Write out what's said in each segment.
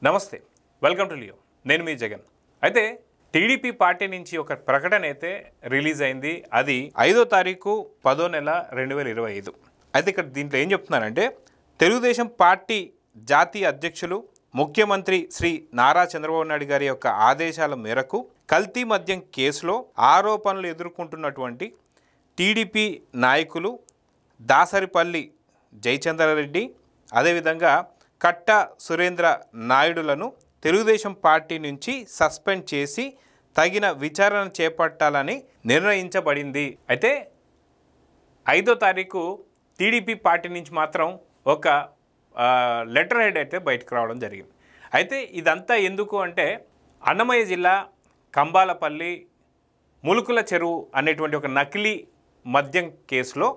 నమస్తే, welcome to Leo. నేను మీ జగన్. అయితే టీడీపీ పార్టీ నుంచి ఒక ప్రకటన అయితే రిలీజ్ అయింది. అది 5వ తారీఖు 10వ నెల 2025. అయితే ఇక్కడ దీంట్లో ఏం చెప్తున్నారంటే, తెలుగుదేశం పార్టీ జాతీయ అధ్యక్షులు ముఖ్యమంత్రి శ్రీ నారా చంద్రబాబు నాయుడు గారి యొక్క ఆదేశాల మేరకు కల్తీ మద్యం కేసులో ఆరోపణలు ఎదుర్కొంటున్నటువంటి టీడీపీ నాయకులు దాసరిపల్లి జయచంద్రారెడ్డి, అదేవిధంగా కట్ట సురేంద్ర నాయుడులను తెలుగుదేశం పార్టీ నుంచి సస్పెండ్ చేసి తగిన విచారణ చేపట్టాలని నిర్ణయించబడింది. అయితే 5వ తారీఖు టీడీపీ పార్టీ నుంచి మాత్రం ఒక లెటర్ హెడ్ అయితే బయటకు రావడం జరిగింది. అయితే ఇదంతా ఎందుకు అంటే, అన్నమయ్య జిల్లా కంబాలపల్లి ములుకుల చెరువు అనేటువంటి ఒక నకిలీ మద్యం కేసులో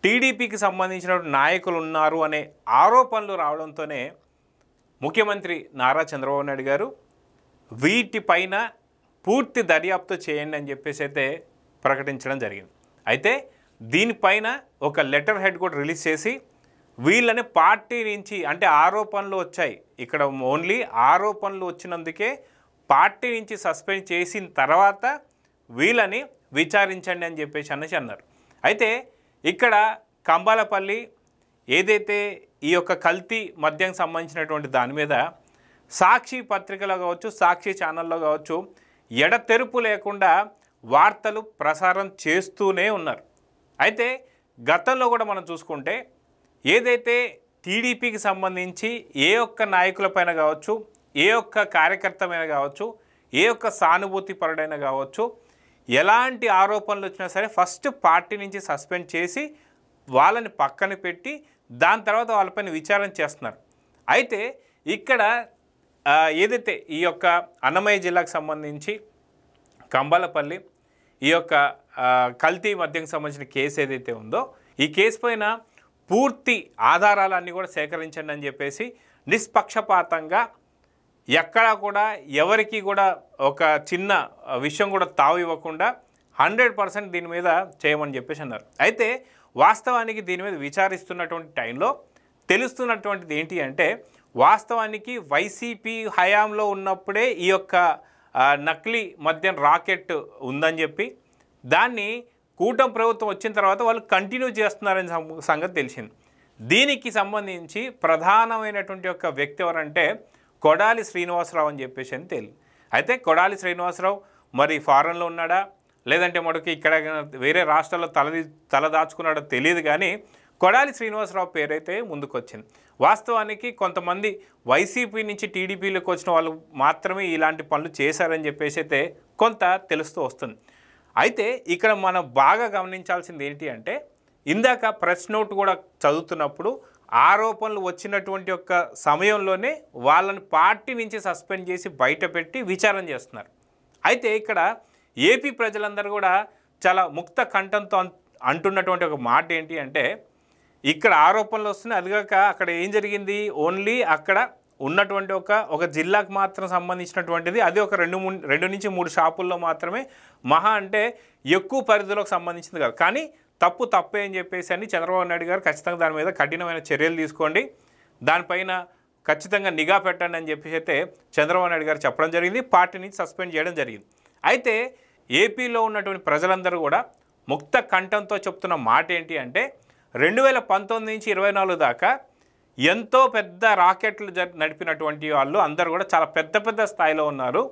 టీడీపీకి సంబంధించిన నాయకులు ఉన్నారు అనే ఆరోపణలు రావడంతోనే ముఖ్యమంత్రి నారా చంద్రబాబు నాయుడు గారు వీటిపైన పూర్తి దర్యాప్తు చేయండి అని చెప్పేసి అయితే ప్రకటించడం జరిగింది. అయితే దీనిపైన ఒక లెటర్ హెడ్ కూడా రిలీజ్ చేసి వీళ్ళని పార్టీ నుంచి, అంటే ఆరోపణలు వచ్చాయి, ఇక్కడ ఓన్లీ ఆరోపణలు వచ్చినందుకే పార్టీ నుంచి సస్పెండ్ చేసిన తర్వాత వీళ్ళని విచారించండి అని చెప్పేసి అన్నారు. అయితే ఇక్కడ కంబాలపల్లి ఏదైతే ఈ యొక్క కల్తీ మద్యం సంబంధించినటువంటి దాని మీద సాక్షి పత్రికలో కావచ్చు, సాక్షి ఛానల్లో కావచ్చు, ఎడతెరుపు లేకుండా వార్తలు ప్రసారం చేస్తూనే ఉన్నారు. అయితే గతంలో కూడా మనం చూసుకుంటే ఏదైతే టీడీపీకి సంబంధించి ఏ ఒక్క నాయకులపైన కావచ్చు, ఏ ఒక్క కార్యకర్తమైన కావచ్చు, ఏ ఒక్క సానుభూతి పరుడైనా కావచ్చు, ఎలాంటి ఆరోపణలు వచ్చినా సరే ఫస్ట్ పార్టీ నుంచి సస్పెండ్ చేసి వాళ్ళని పక్కన పెట్టి దాని తర్వాత వాళ్ళపైన విచారణ చేస్తున్నారు. అయితే ఇక్కడ ఏదైతే ఈ యొక్క అన్నమయ్య జిల్లాకు సంబంధించి కంబాలపల్లి ఈ యొక్క కల్తీ మద్యంకి సంబంధించిన కేసు ఏదైతే ఉందో, ఈ కేసు పైన పూర్తి ఆధారాలన్నీ కూడా సేకరించండి అని చెప్పేసి నిష్పక్షపాతంగా ఎక్కడా కూడా ఎవరికి కూడా ఒక చిన్న విషయం కూడా తావు ఇవ్వకుండా 100% దీని మీద చేయమని చెప్పేసి అన్నారు. అయితే వాస్తవానికి దీని మీద విచారిస్తున్నటువంటి టైంలో తెలుస్తున్నటువంటిది ఏంటి అంటే, వాస్తవానికి వైసీపీ హయాంలో ఉన్నప్పుడే ఈ యొక్క నకిలీ మద్యం రాకెట్ ఉందని చెప్పి దాన్ని కూటమి ప్రభుత్వం వచ్చిన తర్వాత వాళ్ళు కంటిన్యూ చేస్తున్నారనే సంగతి తెలిసింది. దీనికి సంబంధించి ప్రధానమైనటువంటి ఒక వ్యక్తి ఎవరంటే కొడాలి శ్రీనివాసరావు అని చెప్పేసి అని తెలియదు. అయితే కొడాలి శ్రీనివాసరావు మరి ఫారెన్లో ఉన్నాడా, లేదంటే మనకి ఇక్కడ వేరే రాష్ట్రాల్లో తలదాచుకున్నాడో తెలియదు, కానీ కొడాలి శ్రీనివాసరావు పేరైతే ముందుకు వచ్చింది. వాస్తవానికి కొంతమంది వైసీపీ నుంచి టీడీపీలోకి వచ్చిన వాళ్ళు మాత్రమే ఇలాంటి పనులు చేశారని చెప్పేసి అయితే కొంత తెలుస్తూ వస్తుంది. అయితే ఇక్కడ మనం బాగా గమనించాల్సింది ఏంటి అంటే, ఇందాక ప్రెస్ నోట్ కూడా చదువుతున్నప్పుడు ఆరోపణలు వచ్చినటువంటి యొక్క సమయంలోనే వాళ్ళని పార్టీ నుంచి సస్పెండ్ చేసి బయట పెట్టి విచారణ చేస్తున్నారు. అయితే ఇక్కడ ఏపీ ప్రజలందరూ కూడా చాలా ముక్త కంఠంతో అంటున్నటువంటి ఒక మాట ఏంటి అంటే, ఇక్కడ ఆరోపణలు వస్తున్నాయి, అదిగాక అక్కడ ఏం జరిగింది, ఓన్లీ అక్కడ ఉన్నటువంటి ఒక జిల్లాకు మాత్రం సంబంధించినటువంటిది, అది ఒక 2 నుంచి 3 షాపుల్లో మాత్రమే, మహా అంటే ఎక్కువ పరిధిలోకి సంబంధించింది కాదు. కానీ తప్పే అని చెప్పేసి అని చంద్రబాబు నాయుడు గారు ఖచ్చితంగా దాని మీద కఠినమైన చర్యలు తీసుకోండి, దానిపైన ఖచ్చితంగా నిఘా పెట్టండి అని చెప్పేసి అయితే చంద్రబాబు నాయుడు గారు చెప్పడం జరిగింది. పార్టీ నుంచి సస్పెండ్ చేయడం జరిగింది. అయితే ఏపీలో ఉన్నటువంటి ప్రజలందరూ కూడా ముక్త కంఠంతో చెప్తున్న మాట ఏంటి అంటే, 2019 నుంచి 24 దాకా ఎంతో పెద్ద రాకెట్లు నడిపినటువంటి వాళ్ళు అందరూ కూడా చాలా పెద్ద స్థాయిలో ఉన్నారు.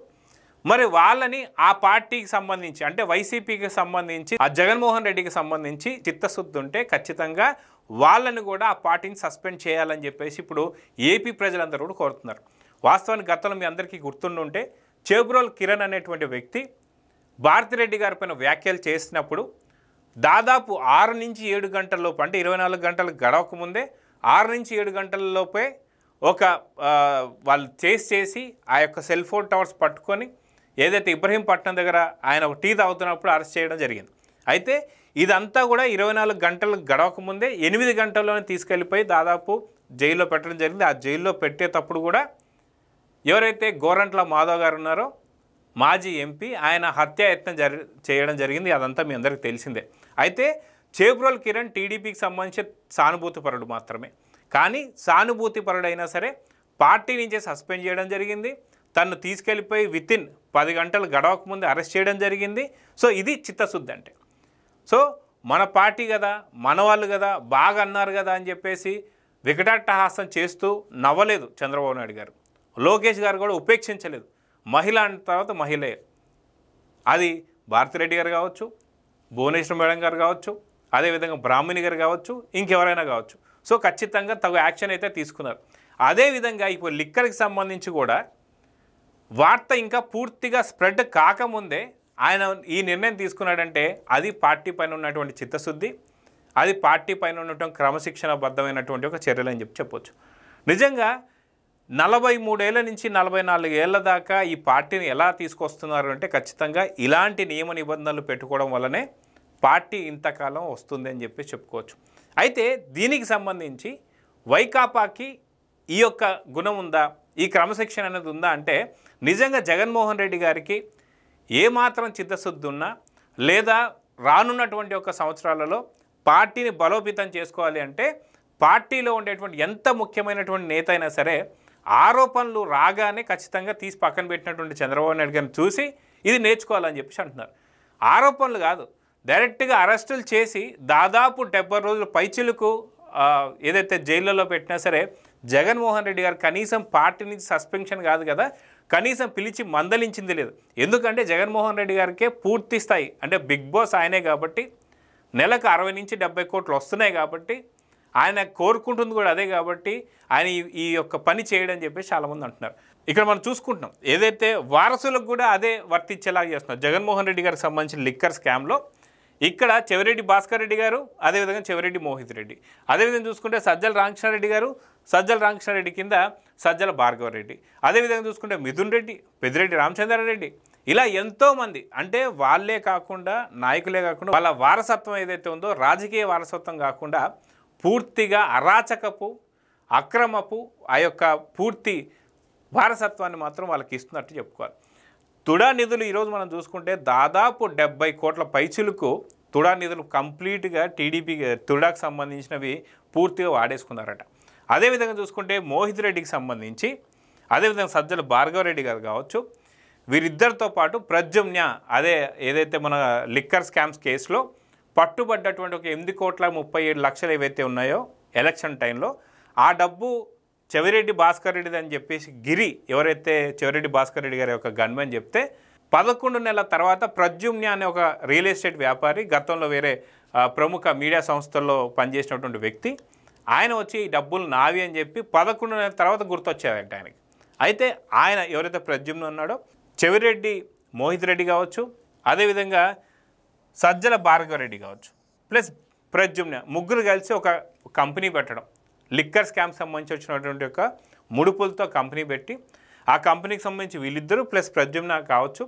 మరి వాళ్ళని ఆ పార్టీకి సంబంధించి, అంటే వైసీపీకి సంబంధించి, ఆ జగన్మోహన్ రెడ్డికి సంబంధించి చిత్తశుద్ధి ఉంటే ఖచ్చితంగా వాళ్ళని కూడా ఆ పార్టీని సస్పెండ్ చేయాలని చెప్పేసి ఇప్పుడు ఏపీ ప్రజలందరూ కూడా కోరుతున్నారు. వాస్తవానికి గతంలో మీ అందరికీ గుర్తుండుంటే చేబ్రోల్ కిరణ్ అనేటువంటి వ్యక్తి భారతిరెడ్డి గారి పైన వ్యాఖ్యలు చేసినప్పుడు దాదాపు 6 నుంచి 7 గంటల లోపు, అంటే 24 గంటలు గడవకముందే 6 నుంచి 7 గంటల లోపే వాళ్ళు చేసి ఆ యొక్క సెల్ ఫోన్ టవర్స్ పట్టుకొని ఏదైతే ఇబ్రహీంపట్నం దగ్గర ఆయన ఒక టీ తాగుతున్నప్పుడు అరెస్ట్ చేయడం జరిగింది. అయితే ఇదంతా కూడా 24 గంటలు గడవకముందే 8 గంటల్లోనే తీసుకెళ్ళిపోయి దాదాపు జైల్లో పెట్టడం జరిగింది. ఆ జైల్లో పెట్టేటప్పుడు కూడా ఎవరైతే గోరంట్ల మాధవ్ గారు ఉన్నారో మాజీ ఎంపీ, ఆయన హత్యాయత్నం చేయడం జరిగింది. అదంతా మీ అందరికీ తెలిసిందే. అయితే చేబ్రోల్ కిరణ్ టీడీపీకి సంబంధించి సానుభూతిపరుడు మాత్రమే. కానీ సానుభూతిపరుడైనా సరే పార్టీ నుంచే సస్పెండ్ చేయడం జరిగింది. తను తీసుకెళ్ళిపోయి వితిన్ 10 గంటలు గడవక ముందే అరెస్ట్ చేయడం జరిగింది. సో ఇది చిత్తశుద్ధి అంటే. సో మన పార్టీ కదా, మన వాళ్ళు కదా, బాగా అన్నారు కదా అని చెప్పేసి వికటాట్టహాసం చేస్తూ నవ్వలేదు చంద్రబాబు నాయుడు గారు. లోకేష్ గారు కూడా ఉపేక్షించలేదు. మహిళ అన్న తర్వాత మహిళే, అది భారతిరెడ్డి గారు కావచ్చు, భువనేశ్వర్ మేడం గారు కావచ్చు, అదేవిధంగా బ్రాహ్మణి గారు కావచ్చు, ఇంకెవరైనా కావచ్చు. సో ఖచ్చితంగా తగు యాక్షన్ అయితే తీసుకున్నారు. అదేవిధంగా ఇప్పుడు లిక్కర్కి సంబంధించి కూడా వార్త ఇంకా పూర్తిగా స్ప్రెడ్ కాకముందే ఆయన ఈ నిర్ణయం తీసుకున్నాడంటే అది పార్టీ పైన ఉన్నటువంటి చిత్తశుద్ధి, అది పార్టీ పైన ఉన్నటువంటి క్రమశిక్షణబద్ధమైనటువంటి ఒక చర్యలు అని చెప్పొచ్చు. నిజంగా 43 ఏళ్ల నుంచి 44 ఏళ్ల దాకా ఈ పార్టీని ఎలా తీసుకొస్తున్నారు అంటే ఖచ్చితంగా ఇలాంటి నియమ నిబంధనలు పెట్టుకోవడం వల్లనే పార్టీ ఇంతకాలం వస్తుంది అని చెప్పి చెప్పుకోవచ్చు. అయితే దీనికి సంబంధించి వైకాపాకి ఈ యొక్క గుణం ఉందా, ఈ క్రమశిక్షణ అనేది ఉందా అంటే నిజంగా జగన్మోహన్ రెడ్డి గారికి ఏమాత్రం చిత్తశుద్ధి ఉన్నా లేదా రానున్నటువంటి ఒక సంవత్సరాలలో పార్టీని బలోపేతం చేసుకోవాలి అంటే పార్టీలో ఉండేటువంటి ఎంత ముఖ్యమైనటువంటి నేత అయినా సరే ఆరోపణలు రాగానే ఖచ్చితంగా తీసి పక్కన పెట్టినటువంటి చంద్రబాబు నాయుడు గారిని చూసి ఇది నేర్చుకోవాలని చెప్పేసి అంటున్నారు. ఆరోపణలు కాదు, డైరెక్ట్గా అరెస్టులు చేసి దాదాపు 70 రోజులు పైచిలకు ఏదైతే జైళ్ళలో పెట్టినా సరే జగన్మోహన్ రెడ్డి గారు కనీసం పార్టీ నుంచి సస్పెన్షన్ కాదు కదా, కనీసం పిలిచి మందలించింది లేదు. ఎందుకంటే జగన్మోహన్ రెడ్డి గారికే పూర్తి స్థాయి అంటే బిగ్ బాస్ ఆయనే కాబట్టి, నెలకు 60 నుంచి 70 కోట్లు వస్తున్నాయి కాబట్టి, ఆయన కోరుకుంటుంది కూడా అదే కాబట్టి ఆయన ఈ యొక్క పని చేయడం చెప్పేసి చాలామంది అంటున్నారు. ఇక్కడ మనం చూసుకుంటున్నాం ఏదైతే వారసులకు కూడా అదే వర్తించేలాగా చేస్తున్నారు. జగన్మోహన్ రెడ్డి గారికి సంబంధించిన లిక్కర్ స్కామ్లో ఇక్కడ చెవిరెడ్డి భాస్కర్ రెడ్డి గారు, అదేవిధంగా చెవిరెడ్డి మోహిత్ రెడ్డి, అదేవిధంగా చూసుకుంటే సజ్జల రామకృష్ణారెడ్డి గారు, సజ్జల రామకృష్ణారెడ్డి కింద సజ్జల భార్గవ రెడ్డి, అదేవిధంగా చూసుకుంటే మిథున్ రెడ్డి, పెద్దిరెడ్డి రామచంద్రారెడ్డి, ఇలా ఎంతోమంది అంటే వాళ్ళే కాకుండా నాయకులే కాకుండా వాళ్ళ వారసత్వం ఏదైతే ఉందో రాజకీయ వారసత్వం కాకుండా పూర్తిగా అరాచకపు అక్రమపు ఆ యొక్క పూర్తి వారసత్వాన్ని మాత్రం వాళ్ళకి ఇస్తున్నట్టు చెప్పుకోవాలి. తుడా నిధులు ఈరోజు మనం చూసుకుంటే దాదాపు 70 కోట్ల పైచులకు తుడా నిధులు కంప్లీట్గా టీడీపీ తుడాకు సంబంధించినవి పూర్తిగా వాడేసుకున్నారట. అదేవిధంగా చూసుకుంటే మోహిత్ రెడ్డికి సంబంధించి అదేవిధంగా సజ్జల భార్గవరెడ్డి గారు కావచ్చు, వీరిద్దరితో పాటు ప్రద్యుమ్న అదే ఏదైతే మన లిక్కర్ స్కామ్స్ కేసులో పట్టుబడ్డటువంటి ఒక 8,37,00,000 ఏవైతే ఉన్నాయో ఎలక్షన్ టైంలో ఆ డబ్బు చెవిరెడ్డి భాస్కర్ రెడ్డిది అని చెప్పేసి గిరి ఎవరైతే చెవిరెడ్డి భాస్కర్ రెడ్డి గారి యొక్క గన్మెన్ చెప్తే 11 నెలల తర్వాత ప్రద్యుమ్న అనే ఒక రియల్ ఎస్టేట్ వ్యాపారి, గతంలో వేరే ప్రముఖ మీడియా సంస్థల్లో పనిచేసినటువంటి వ్యక్తి, ఆయన వచ్చి ఈ డబ్బులు నావి అని చెప్పి 11 నెలల తర్వాత గుర్తొచ్చేదంట ఆయనకి. అయితే ఆయన ఎవరైతే ప్రద్యుమ్న ఉన్నాడో చెవిరెడ్డి మోహిత్ రెడ్డి కావచ్చు, అదేవిధంగా సజ్జల భార్గవ రెడ్డి కావచ్చు ప్లస్ ప్రద్యుమ్న ముగ్గురు కలిసి ఒక కంపెనీ పెట్టడం, లిక్కర్ స్కామ్ సంబంధించి వచ్చినటువంటి ఒక ముడుపులతో కంపెనీ పెట్టి ఆ కంపెనీకి సంబంధించి వీళ్ళిద్దరూ ప్లస్ ప్రద్యుమ్న కావచ్చు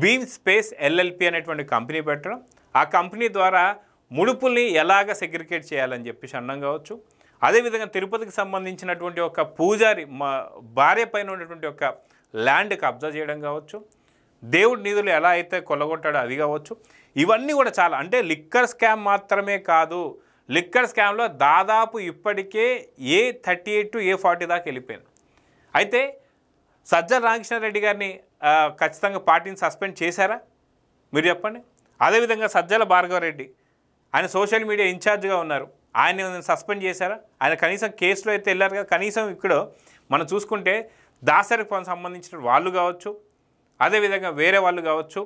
బీమ్ స్పేస్ ఎల్ఎల్పి అనేటువంటి కంపెనీ పెట్టడం, ఆ కంపెనీ ద్వారా ముడుపుల్ని ఎలాగ సెగ్రిగేట్ చేయాలని చెప్పేసి అన్నం కావచ్చు. అదేవిధంగా తిరుపతికి సంబంధించినటువంటి ఒక పూజారి భార్య పైన ఉన్నటువంటి ఒక ల్యాండ్ కబ్జా చేయడం కావచ్చు, దేవుడి నిధులు ఎలా అయితే కొల్లగొట్టాడో అది కావచ్చు. ఇవన్నీ కూడా చాలా అంటే లిక్కర్ స్కామ్ మాత్రమే కాదు, లిక్కర్ స్కామ్లో దాదాపు ఇప్పటికే A38 to A40 దాకా వెళ్ళిపోయింది. అయితే సజ్జల రామకృష్ణారెడ్డి గారిని ఖచ్చితంగా పార్టీని సస్పెండ్ చేశారా మీరు చెప్పండి. అదేవిధంగా సజ్జల భార్గవరెడ్డి ఆయన సోషల్ మీడియా ఇన్ఛార్జ్గా ఉన్నారు, ఆయన సస్పెండ్ చేశారా? ఆయన కనీసం కేసులో అయితే వెళ్ళారు కదా, కనీసం ఇక్కడ మనం చూసుకుంటే దాసరికి సంబంధించిన వాళ్ళు కావచ్చు, అదేవిధంగా వేరే వాళ్ళు కావచ్చు,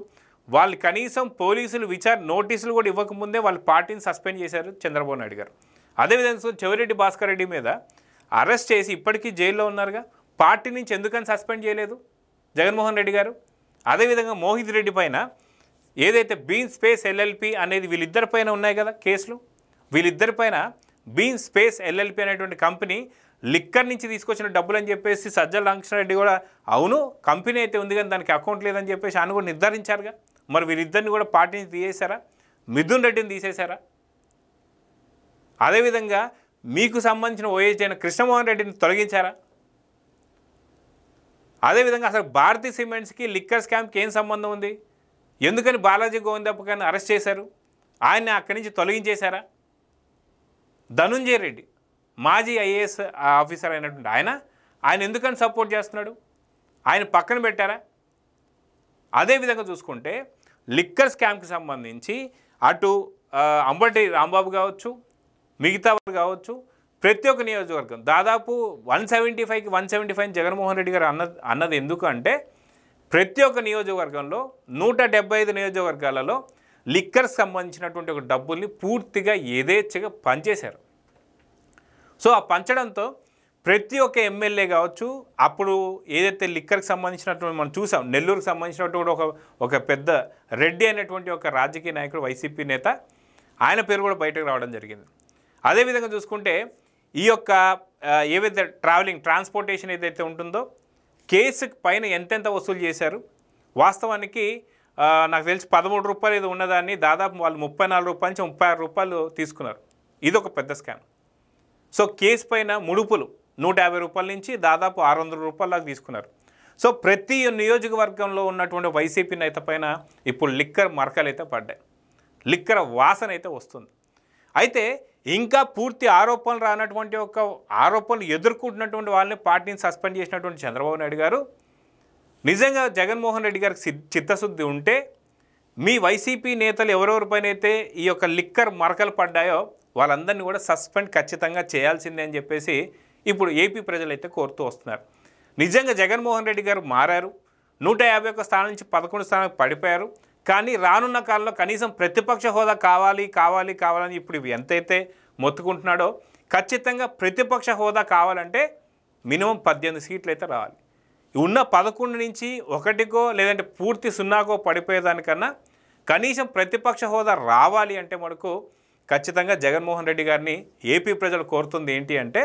వాళ్ళు కనీసం పోలీసులు నోటీసులు కూడా ఇవ్వకముందే వాళ్ళ పార్టీని సస్పెండ్ చేశారు చంద్రబాబు నాయుడు గారు. అదేవిధంగా చెవిరెడ్డి భాస్కర్ రెడ్డి మీద అరెస్ట్ చేసి ఇప్పటికీ జైల్లో ఉన్నారుగా, పార్టీ నుంచి ఎందుకని సస్పెండ్ చేయలేదు జగన్మోహన్ రెడ్డి గారు? అదేవిధంగా మోహిత్ రెడ్డి పైన ఏదైతే బీమ్ స్పేస్ ఎల్ఎల్పి అనేది వీళ్ళిద్దరిపైన ఉన్నాయి కదా కేసులు, వీళ్ళిద్దరిపైన బీమ్ స్పేస్ ఎల్ఎల్పి అనేటువంటి కంపెనీ లిక్కర్ నుంచి తీసుకొచ్చిన డబ్బులు అని చెప్పేసి సజ్జల రామకృష్ణారెడ్డి కూడా అవును కంపెనీ అయితే ఉంది కానీ దానికి అకౌంట్ లేదని చెప్పేసి ఆయన కూడా నిర్ధారించారుగా. మరి వీరిద్దరిని కూడా పార్టీ నుంచి తీసేశారా? మిథున్ రెడ్డిని తీసేశారా? అదేవిధంగా మీకు సంబంధించిన ఓఎస్డీ అయిన కృష్ణమోహన్ రెడ్డిని తొలగించారా? అదేవిధంగా అసలు భారతీ సిమెంట్స్కి లిక్కర్ స్కామ్కి ఏం సంబంధం ఉంది? ఎందుకని బాలాజీ గోవిందప్పని అరెస్ట్ చేశారు? ఆయన్ని అక్కడి నుంచి తొలగించేశారా? ధనుంజయ రెడ్డి మాజీ ఐఏఎస్ ఆఫీసర్ అయినటువంటి ఆయన ఆయన ఎందుకని సపోర్ట్ చేస్తున్నాడు? ఆయన పక్కన పెట్టారా? అదేవిధంగా చూసుకుంటే లిక్కర్ స్కామ్కి సంబంధించి అటు అంబటి రాంబాబు కావచ్చు, మిగతా వారు కావచ్చు, ప్రతి ఒక్క నియోజకవర్గం దాదాపు 175కి 175 జగన్మోహన్ రెడ్డి గారు అన్నది ఎందుకు అంటే ప్రతి ఒక్క నియోజకవర్గంలో 175 నియోజకవర్గాలలో లిక్కర్ సంబంధించినటువంటి ఒక డబ్బుల్ని పూర్తిగా యథేచ్ఛగా పంచేశారు. సో ఆ పంచడంతో ప్రతి ఒక్క ఎమ్మెల్యే కావచ్చు, అప్పుడు ఏదైతే లిక్కర్కి సంబంధించినటువంటి మనం చూసాం, నెల్లూరుకి సంబంధించినటువంటి ఒక పెద్ద రెడ్డి అనేటువంటి ఒక రాజకీయ నాయకుడు, వైసీపీ నేత, ఆయన పేరు కూడా బయటకు రావడం జరిగింది. అదేవిధంగా చూసుకుంటే ఈ యొక్క ఏవైతే ట్రాన్స్పోర్టేషన్ ఏదైతే ఉంటుందో కేసుకి పైన ఎంతెంత వసూలు చేశారు, వాస్తవానికి నాకు తెలిసి 13 రూపాయలు ఏదో ఉన్నదాన్ని దాదాపు వాళ్ళు 34 రూపాయల నుంచి 36 రూపాయలు తీసుకున్నారు. ఇది ఒక పెద్ద స్కామ్. సో కేసు పైన ముడుపులు 150 రూపాయల నుంచి దాదాపు 600 రూపాయల దాకా తీసుకున్నారు. సో ప్రతి నియోజకవర్గంలో ఉన్నటువంటి వైసీపీ నేత పైన ఇప్పుడు లిక్కర్ మరకలు అయితే పడ్డాయి, లిక్కర్ వాసన అయితే వస్తుంది. అయితే ఇంకా పూర్తి ఆరోపణలు రానటువంటి ఒక ఆరోపణలు ఎదుర్కొంటున్నటువంటి వాళ్ళని పార్టీని సస్పెండ్ చేసినటువంటి చంద్రబాబు నాయుడు గారు నిజంగా జగన్మోహన్ రెడ్డి గారికి చిత్తశుద్ధి ఉంటే మీ వైసీపీ నేతలు ఎవరెవరిపైనైతే ఈ యొక్క లిక్కర్ మరకలు పడ్డాయో వాళ్ళందరినీ కూడా సస్పెండ్ ఖచ్చితంగా చేయాల్సిందే అని చెప్పేసి ఇప్పుడు ఏపీ ప్రజలైతే కోరుతూ వస్తున్నారు. నిజంగా జగన్మోహన్ రెడ్డి గారు మారారు, 151 స్థానం నుంచి 11 స్థానానికి పడిపోయారు. కానీ రానున్న కాలంలో కనీసం ప్రతిపక్ష హోదా కావాలని ఇప్పుడు ఎంతైతే మొత్తుకుంటున్నాడో ఖచ్చితంగా ప్రతిపక్ష హోదా కావాలంటే మినిమం 18 సీట్లు అయితే రావాలి. ఉన్న 11 నుంచి 1కో లేదంటే పూర్తి 0కో పడిపోయేదానికన్నా కనీసం ప్రతిపక్ష హోదా రావాలి అంటే మనకు ఖచ్చితంగా జగన్మోహన్ రెడ్డి గారిని ఏపీ ప్రజలు కోరుతుంది ఏంటి అంటే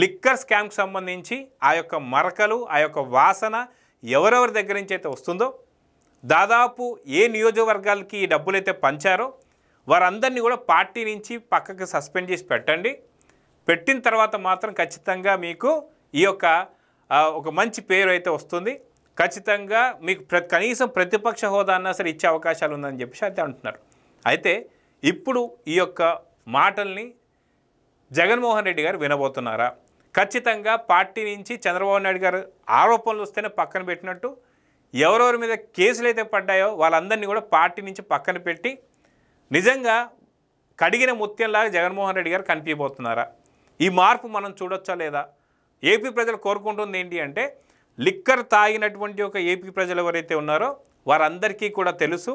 లిక్కర్ స్కామ్కి సంబంధించి ఆ యొక్క మరకలు, ఆ యొక్క వాసన ఎవరెవరి దగ్గర నుంచి అయితే వస్తుందో, దాదాపు ఏ నియోజకవర్గాలకి ఈ డబ్బులైతే పంచారో వారందరినీ కూడా పార్టీ నుంచి పక్కకి సస్పెండ్ చేసి పెట్టండి. పెట్టిన తర్వాత మాత్రం ఖచ్చితంగా మీకు ఈ యొక్క ఒక మంచి పేరు అయితే వస్తుంది. ఖచ్చితంగా మీకు కనీసం ప్రతిపక్ష హోదా అన్నా సరే ఇచ్చే అవకాశాలు ఉందని చెప్పేసి అయితే అంటున్నారు. అయితే ఇప్పుడు ఈ యొక్క మాటల్ని జగన్మోహన్ రెడ్డి గారు వినబోతున్నారా? ఖచ్చితంగా పార్టీ నుంచి చంద్రబాబు నాయుడు గారు ఆరోపణలు వస్తేనే పక్కన పెట్టినట్టు ఎవరెవరి మీద కేసులు అయితే పడ్డాయో వాళ్ళందరినీ కూడా పార్టీ నుంచి పక్కన పెట్టి నిజంగా కడిగిన ముత్యంలాగా జగన్మోహన్ రెడ్డి గారు కనిపించబోతున్నారా? ఈ మార్పు మనం చూడొచ్చా లేదా? ఏపీ ప్రజలు కోరుకుంటుంది ఏంటి అంటే లిక్కర్ తాగినటువంటి ఒక ఏపీ ప్రజలు ఎవరైతే ఉన్నారో వారందరికీ కూడా తెలుసు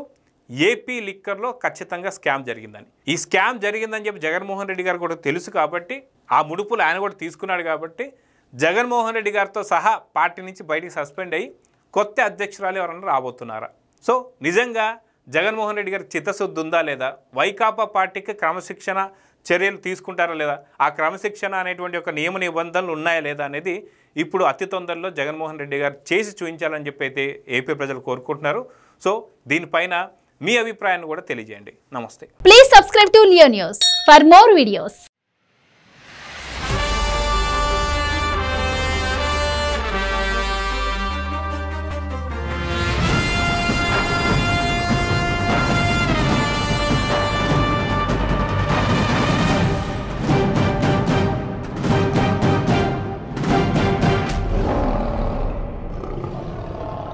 ఏపీ లిక్కర్లో ఖచ్చితంగా స్కామ్ జరిగిందని. ఈ స్కామ్ జరిగిందని చెప్పి జగన్మోహన్ రెడ్డి గారు కూడా తెలుసు కాబట్టి ఆ ముడుపులు ఆయన కూడా తీసుకున్నాడు కాబట్టి జగన్మోహన్ రెడ్డి గారితో సహా పార్టీ నుంచి బయటికి సస్పెండ్ అయ్యి కొత్త అధ్యక్షురాలు ఎవరన్నా రాబోతున్నారా? సో నిజంగా జగన్మోహన్ రెడ్డి గారికి చిత్తశుద్ధి ఉందా లేదా? వైకాపా పార్టీకి క్రమశిక్షణ చర్యలు తీసుకుంటారా లేదా? ఆ క్రమశిక్షణ అనేటువంటి ఒక నియమ నిబంధనలు ఉన్నాయా లేదా అనేది ఇప్పుడు అతి తొందరలో జగన్మోహన్ రెడ్డి గారు చేసి చూపించాలని చెప్పి అయితే ఏపీ ప్రజలు కోరుకుంటున్నారు. సో దీనిపైన మీ అభిప్రాయాన్ని కూడా తెలియజేయండి. నమస్తే. Please subscribe to Leo news for more videos.